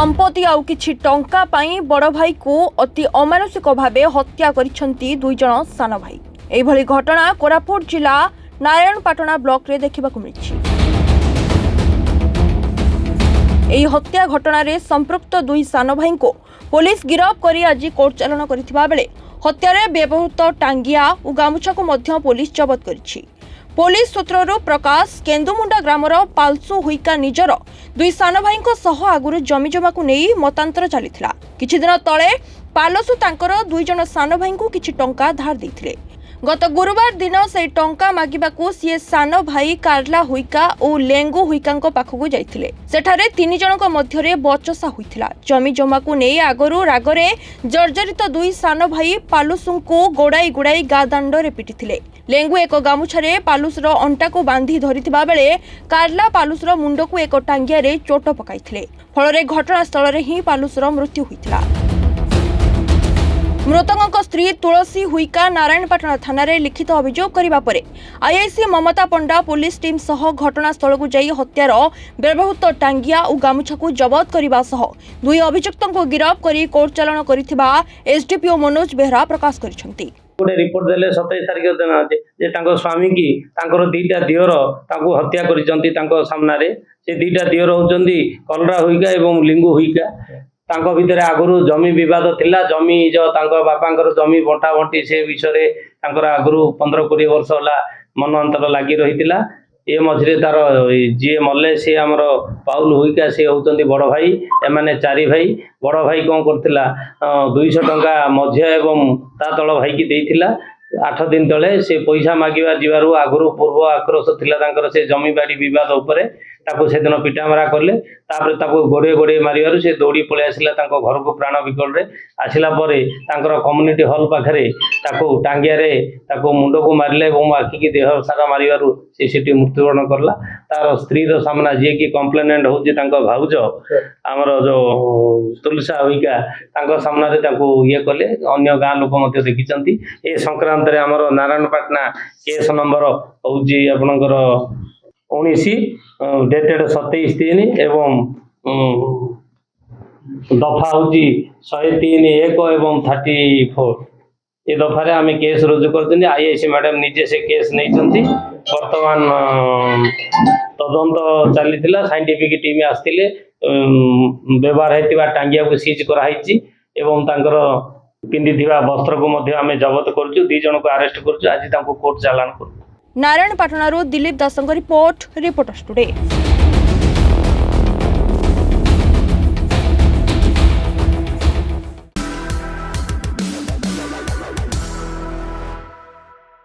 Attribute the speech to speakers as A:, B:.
A: संपत्ति आउ किछि टंका पाई बड़ भाई को अति अमानुषिक भावे हत्या करिसंती दुई जण सान भाई। एभली घटना कोरापुट जिला नारायणपाटना ब्लॉक रे देखिबाकु मिलिछि। एही हत्या घटना रे संपृक्त दुई सान भाई को पुलिस गिरफ करी आज कोर्ट चालान करिथिबा बेले हत्यारे व्यवहृत टांगिया और गामुछा को मध्य पुलिस जबत करिछि। पुलिस सूत्ररू प्रकाश केन्दुमुंडा ग्रामर पालसु हुईका निजर दुई सान भाई सह आगुरी जमी जमा को नहीं मतांतर चलीथिला। किछि दिन तले पालसु तांकर दुई जण सान भाई को किछि टंका धार देथिले। गत गुरुवार दिन से टंका मागिबाकू सी सान भाई कार्ला हुईका और लेंगु हुईका पाखकू जाइथिले। सेठारे तीन जनक मध्यरे बचसा होइथिला। जमी जमा को नहीं आगरू रागरे जर्जरित दुई सान भाई पालुसुंकू गोड़ाई गुड़ाई गा दांडरे पिटिथिले। लेंगु एक गामुछारे पालुसर अंटा को बांधी धरिथिबा बेले कार्ला पालुसर मुंडकू एक टांगिया रे चोट पकाइथिले। फलरे घटनास्थल रे ही पालुसर मृत्यु होइथिला। मृतक स्त्री तुलसी हुईका नारायणपाटना थाना रे लिखित अभियोग करिबा परे आईआईसी ममता पंडा पुलिस टीम सह घटनास्थल को जाई हत्यार व्यवहृत टांगिया और गामुछा को जबत करने सह दुई अभियुक्तों को गिरफ करी कोर्ट चालान करिथिबा एसडीपीओ मनोज बेहरा प्रकाश करिसंती।
B: गोटे रिपोर्ट देले 27 तारिख दिन जे तांको स्वामी की तांकर दीटा दियर तांको हत्या करिसंती तांको सामना रे। से दीटा दियर होचंदी कलरा हुईका एवं लिंगु हुईका। तांको भितर आगुरु जमी विवाद थिला। जमी जो तांको बापांकर जमी बंटा बंटी से विषय तांकर आगुरु 15-20 वर्ष होला मन अंतर लागि रहितिला। ए मझिरे तार जी मल्ले सी आमर पाउल हुईका से होचंदी बड़ भाई। एमाने 4 भाई। बड़ भाई कोन करथिला 200 टंका मझिया एवं ता तळ भाई की देइथिला। 8 दिन तले से पैसा मागिबा जिबारु आगुरु पूर्व आक्रोश थिला तांकर से जमी बाड़ी विवाद उपरे। ताको से दिन पिटामरा करले। तापर ताको गोड़े गोड़े मारिबारु से दौड़ी पळे आसिला तांको घर को प्राण विकल रे। आसिला परे तांकर कम्युनिटी हॉल पाखरे ताको टांगिया रे ताको मुंड को मारले एवं आखि की देह सारा मारिबारु से सिटी मृत्युवरण करला। तार स्त्री रो सामना जे की कंप्लेनेंट होची तांको भाउज हमर जो तुलसा हुईका तांको सामना रे ताको ये कले। अन्य गां लोक मध्ये देखिचंती। ए संक्रांत रे हमर नारायणपाटना केस नंबर होची आपनकर 19 डेटेड 27/3 एवं दफा होची 103(1) एवं 34। ये दफारे आम केस रुजु कर आईआईसी मैडम निजे से केस नहीं। वर्तमान तदंत चली साइंटिफिक टीम आसते व्यवहार होता टांगिया को सीज कराई एवं तांकर पिंधि वस्त्र को आम जबत कर 2 जन को अरेस्ट कर आज कोर्ट चालान कर।
A: नारायणपाटना दिलीप दास रिपोर्ट रिपोर्टर्स टुडे।